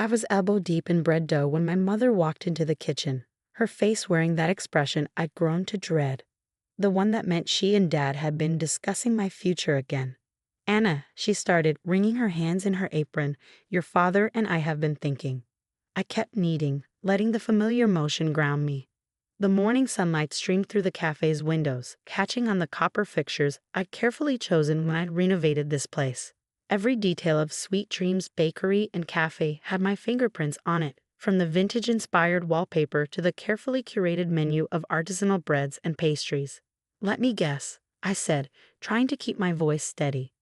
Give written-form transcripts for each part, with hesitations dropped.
I was elbow deep in bread dough when my mother walked into the kitchen, her face wearing that expression I'd grown to dread, the one that meant she and Dad had been discussing my future again. "Anna," she started, wringing her hands in her apron, "your father and I have been thinking." I kept kneading, letting the familiar motion ground me. The morning sunlight streamed through the cafe's windows, catching on the copper fixtures I'd carefully chosen when I'd renovated this place. Every detail of Sweet Dreams Bakery and Cafe had my fingerprints on it, from the vintage-inspired wallpaper to the carefully curated menu of artisanal breads and pastries. "Let me guess," I said, trying to keep my voice steady.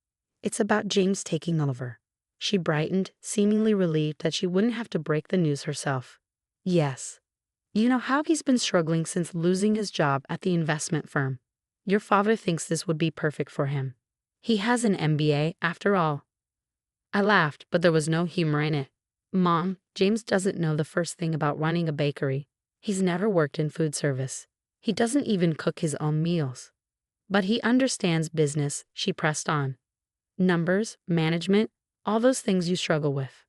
"It's about James taking over." She brightened, seemingly relieved that she wouldn't have to break the news herself. "Yes. You know how he's been struggling since losing his job at the investment firm. Your father thinks this would be perfect for him. He has an MBA, after all." I laughed, but there was no humor in it. "Mom, James doesn't know the first thing about running a bakery. He's never worked in food service. He doesn't even cook his own meals. But he understands business," she pressed on. "Numbers, management, all those things you struggle with."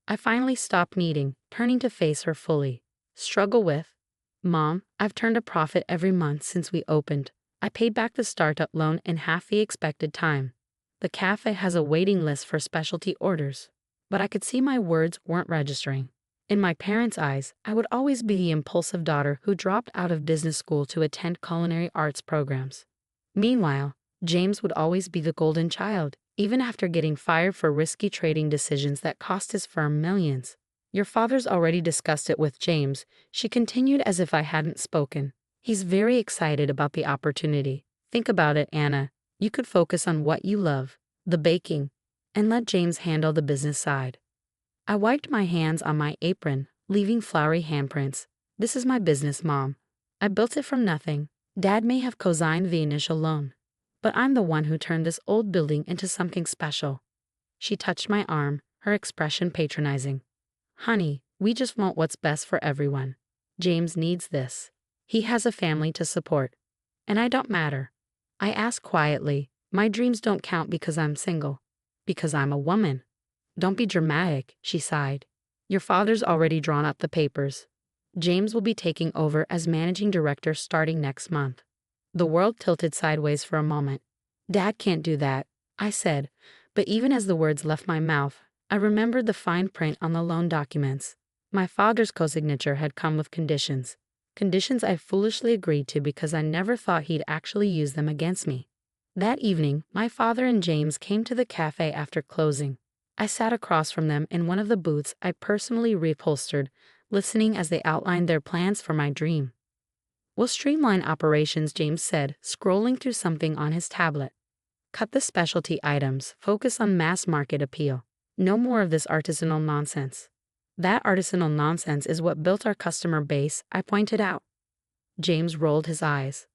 I finally stopped kneading, turning to face her fully. "Struggle with? Mom, I've turned a profit every month since we opened. I paid back the startup loan in half the expected time. The cafe has a waiting list for specialty orders." But I could see my words weren't registering. In my parents' eyes, I would always be the impulsive daughter who dropped out of business school to attend culinary arts programs. Meanwhile, James would always be the golden child, even after getting fired for risky trading decisions that cost his firm millions. "Your father's already discussed it with James," she continued as if I hadn't spoken. "He's very excited about the opportunity. Think about it, Anna. You could focus on what you love, the baking, and let James handle the business side." I wiped my hands on my apron, leaving floury handprints. "This is my business, Mom. I built it from nothing. Dad may have co-signed the initial loan, but I'm the one who turned this old building into something special." She touched my arm, her expression patronizing. "Honey, we just want what's best for everyone. James needs this. He has a family to support. And I don't matter." I asked quietly, "My dreams don't count because I'm single. Because I'm a woman." "Don't be dramatic," she sighed. "Your father's already drawn up the papers. James will be taking over as managing director starting next month." The world tilted sideways for a moment. "Dad can't do that," I said, but even as the words left my mouth, I remembered the fine print on the loan documents. My father's co-signature had come with conditions. Conditions I foolishly agreed to because I never thought he'd actually use them against me. That evening, my father and James came to the cafe after closing. I sat across from them in one of the booths I personally reupholstered, listening as they outlined their plans for my dream. "We'll streamline operations," James said, scrolling through something on his tablet. "Cut the specialty items, focus on mass market appeal. No more of this artisanal nonsense." "That artisanal nonsense is what built our customer base," I pointed out. James rolled his eyes.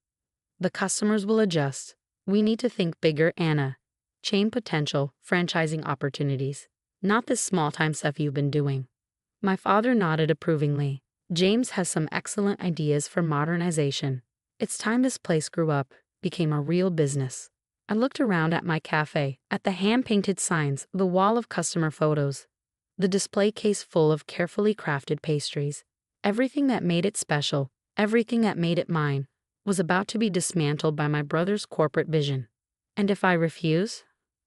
"The customers will adjust. We need to think bigger, Anna. Chain potential, franchising opportunities. Not this small-time stuff you've been doing." My father nodded approvingly. "James has some excellent ideas for modernization. It's time this place grew up, became a real business." I looked around at my cafe, at the hand-painted signs, the wall of customer photos, the display case full of carefully crafted pastries. Everything that made it special, everything that made it mine, was about to be dismantled by my brother's corporate vision. "And if I refuse?"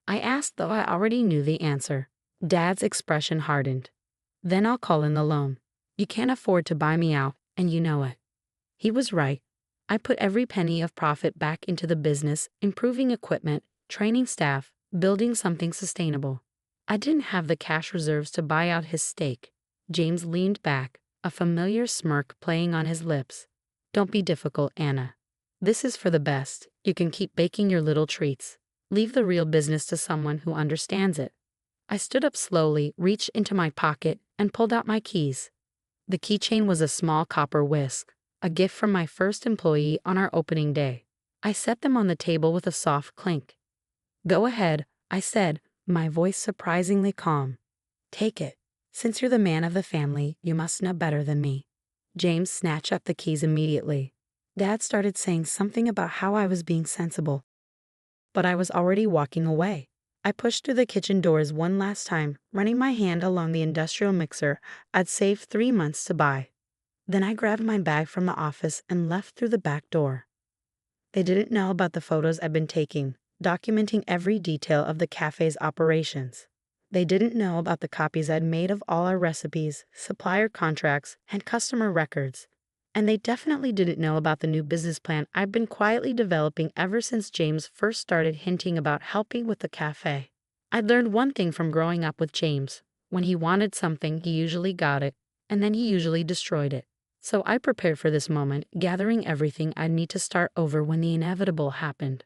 I asked, though I already knew the answer. Dad's expression hardened. "Then I'll call in the loan. You can't afford to buy me out, and you know it." He was right. I put every penny of profit back into the business, improving equipment, training staff, building something sustainable. I didn't have the cash reserves to buy out his stake. James leaned back, a familiar smirk playing on his lips. "Don't be difficult, Anna. This is for the best. You can keep baking your little treats. Leave the real business to someone who understands it." I stood up slowly, reached into my pocket, and pulled out my keys. The keychain was a small copper whisk, a gift from my first employee on our opening day. I set them on the table with a soft clink. "Go ahead," I said, my voice surprisingly calm. "Take it. Since you're the man of the family, you must know better than me." James snatched up the keys immediately. Dad started saying something about how I was being sensible, but I was already walking away. I pushed through the kitchen doors one last time, running my hand along the industrial mixer I'd saved 3 months to buy. Then I grabbed my bag from the office and left through the back door. They didn't know about the photos I'd been taking, documenting every detail of the cafe's operations. They didn't know about the copies I'd made of all our recipes, supplier contracts, and customer records. And they definitely didn't know about the new business plan I've been quietly developing ever since James first started hinting about helping with the cafe. I'd learned one thing from growing up with James. When he wanted something, he usually got it, and then he usually destroyed it. So I prepared for this moment, gathering everything I'd need to start over when the inevitable happened.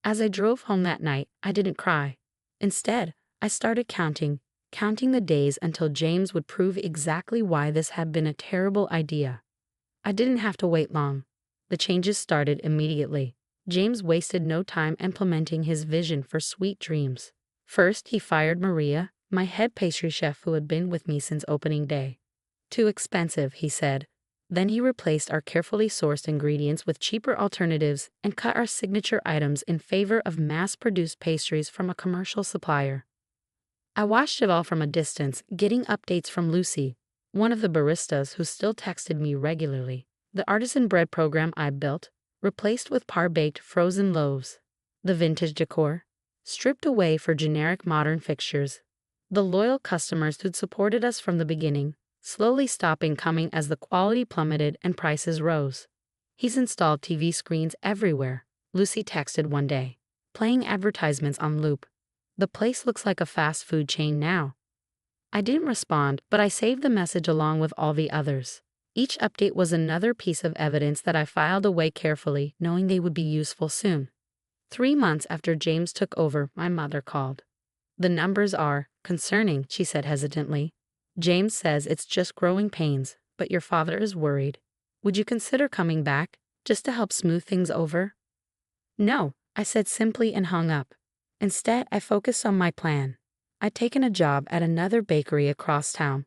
As I drove home that night, I didn't cry. Instead, I started counting the days until James would prove exactly why this had been a terrible idea. I didn't have to wait long. The changes started immediately. James wasted no time implementing his vision for Sweet Dreams. First, he fired Maria, my head pastry chef who had been with me since opening day. Too expensive, he said. Then he replaced our carefully sourced ingredients with cheaper alternatives and cut our signature items in favor of mass-produced pastries from a commercial supplier. I watched it all from a distance, getting updates from Lucy, one of the baristas who still texted me regularly. The artisan bread program I built, replaced with par-baked frozen loaves. The vintage decor, stripped away for generic modern fixtures. The loyal customers who'd supported us from the beginning, slowly stopping coming as the quality plummeted and prices rose. He's installed TV screens everywhere, Lucy texted one day, playing advertisements on loop. The place looks like a fast food chain now. I didn't respond, but I saved the message along with all the others. Each update was another piece of evidence that I filed away carefully, knowing they would be useful soon. 3 months after James took over, my mother called. The numbers are concerning, she said hesitantly. James says it's just growing pains, but your father is worried. Would you consider coming back, just to help smooth things over? No, I said simply and hung up. Instead, I focused on my plan. I'd taken a job at another bakery across town,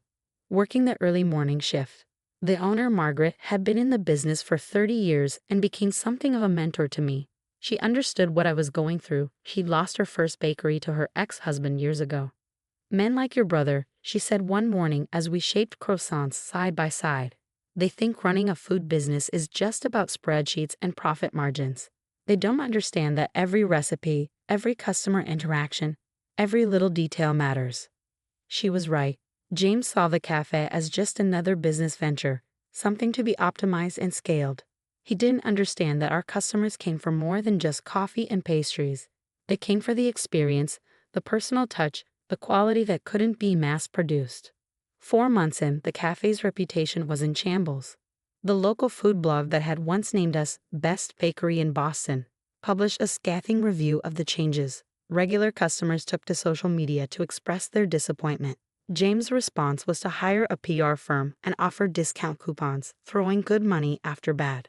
working the early morning shift. The owner, Margaret, had been in the business for 30 years and became something of a mentor to me. She understood what I was going through. She'd lost her first bakery to her ex-husband years ago. Men like your brother, she said one morning as we shaped croissants side by side. They think running a food business is just about spreadsheets and profit margins. They don't understand that every recipe, every customer interaction, every little detail matters. She was right. James saw the cafe as just another business venture, something to be optimized and scaled. He didn't understand that our customers came for more than just coffee and pastries. They came for the experience, the personal touch, the quality that couldn't be mass-produced. 4 months in, the cafe's reputation was in shambles. The local food blog that had once named us Best Bakery in Boston published a scathing review of the changes. Regular customers took to social media to express their disappointment. James' response was to hire a PR firm and offer discount coupons, throwing good money after bad.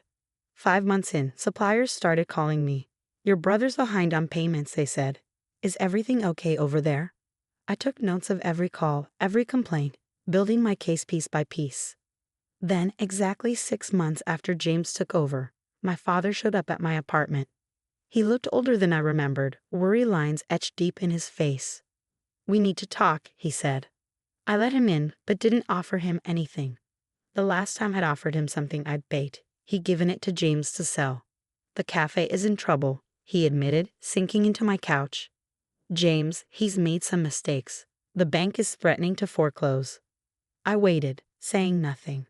5 months in, suppliers started calling me. Your brother's behind on payments, they said. Is everything okay over there? I took notes of every call, every complaint, building my case piece by piece. Then, exactly 6 months after James took over, my father showed up at my apartment. He looked older than I remembered, worry lines etched deep in his face. We need to talk, he said. I let him in, but didn't offer him anything. The last time I'd offered him something I'd baked, he'd given it to James to sell. The cafe is in trouble, he admitted, sinking into my couch. James, he's made some mistakes. The bank is threatening to foreclose. I waited, saying nothing.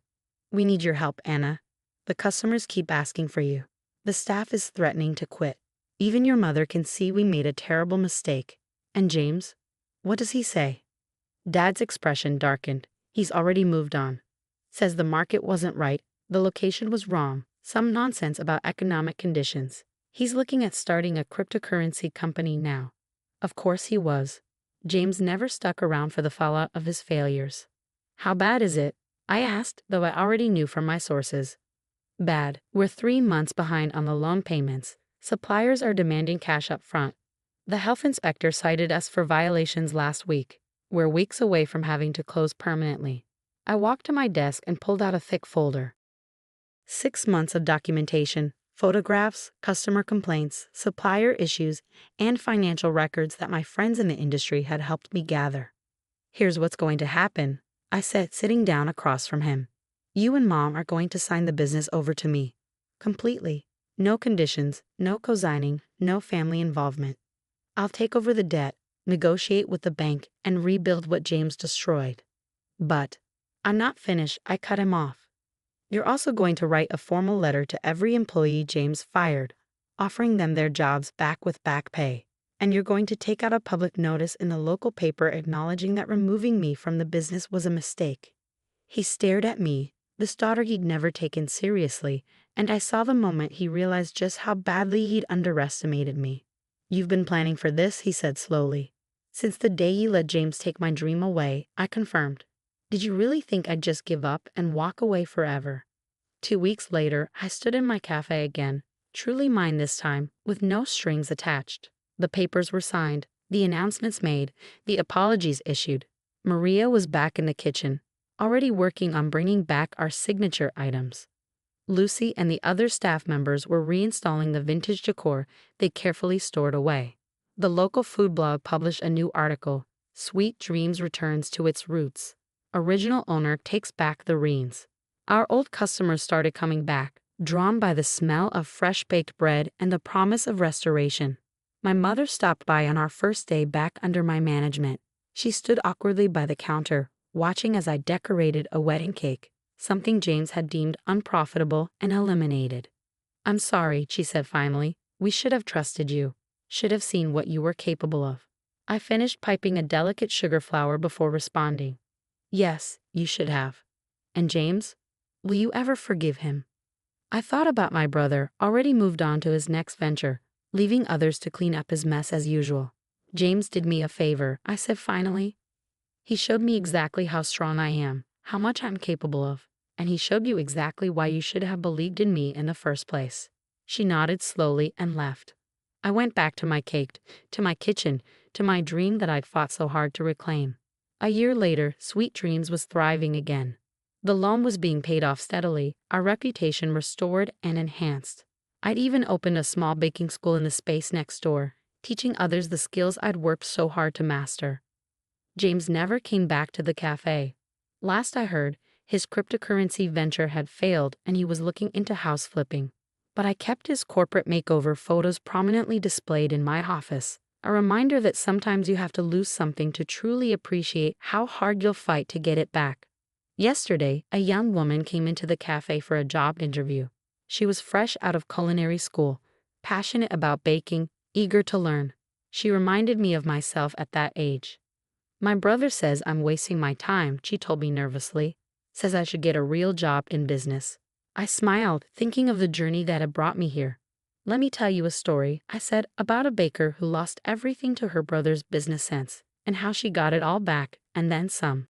We need your help, Anna. The customers keep asking for you. The staff is threatening to quit. Even your mother can see we made a terrible mistake. And James? What does he say? Dad's expression darkened. He's already moved on. Says the market wasn't right, the location was wrong, some nonsense about economic conditions. He's looking at starting a cryptocurrency company now. Of course he was. James never stuck around for the fallout of his failures. How bad is it? I asked, though I already knew from my sources. Bad. We're 3 months behind on the loan payments. Suppliers are demanding cash up front. The health inspector cited us for violations last week. We're weeks away from having to close permanently. I walked to my desk and pulled out a thick folder. 6 months of documentation, photographs, customer complaints, supplier issues, and financial records that my friends in the industry had helped me gather. "Here's what's going to happen," I said, sitting down across from him. "You and Mom are going to sign the business over to me. Completely. No conditions, no co-signing, no family involvement. I'll take over the debt, negotiate with the bank, and rebuild what James destroyed." "But I'm not finished," I cut him off. "You're also going to write a formal letter to every employee James fired, offering them their jobs back with back pay. And you're going to take out a public notice in the local paper acknowledging that removing me from the business was a mistake." He stared at me, this daughter he'd never taken seriously, and I saw the moment he realized just how badly he'd underestimated me. "You've been planning for this," he said slowly. "Since the day you let James take my dream away," I confirmed. "Did you really think I'd just give up and walk away forever?" 2 weeks later, I stood in my cafe again, truly mine this time, with no strings attached. The papers were signed, the announcements made, the apologies issued. Maria was back in the kitchen, already working on bringing back our signature items. Lucy and the other staff members were reinstalling the vintage decor they carefully stored away. The local food blog published a new article, "Sweet Dreams Returns to Its Roots. Original owner takes back the reins." Our old customers started coming back, drawn by the smell of fresh-baked bread and the promise of restoration. My mother stopped by on our first day back under my management. She stood awkwardly by the counter, watching as I decorated a wedding cake, something James had deemed unprofitable and eliminated. "I'm sorry," she said finally. "We should have trusted you. Should have seen what you were capable of." I finished piping a delicate sugar flower before responding. "Yes, you should have. And James? Will you ever forgive him?" I thought about my brother, already moved on to his next venture, leaving others to clean up his mess as usual. "James did me a favor," I said finally. "He showed me exactly how strong I am, how much I'm capable of, and he showed you exactly why you should have believed in me in the first place." She nodded slowly and left. I went back to my cake, to my kitchen, to my dream that I'd fought so hard to reclaim. A year later, Sweet Dreams was thriving again. The loan was being paid off steadily, our reputation restored and enhanced. I'd even opened a small baking school in the space next door, teaching others the skills I'd worked so hard to master. James never came back to the cafe. Last I heard, his cryptocurrency venture had failed and he was looking into house flipping. But I kept his corporate makeover photos prominently displayed in my office, a reminder that sometimes you have to lose something to truly appreciate how hard you'll fight to get it back. Yesterday, a young woman came into the cafe for a job interview. She was fresh out of culinary school, passionate about baking, eager to learn. She reminded me of myself at that age. "My brother says I'm wasting my time," she told me nervously. "Says I should get a real job in business." I smiled, thinking of the journey that had brought me here. "Let me tell you a story," I said, "about a baker who lost everything to her brother's business sense, and how she got it all back, and then some."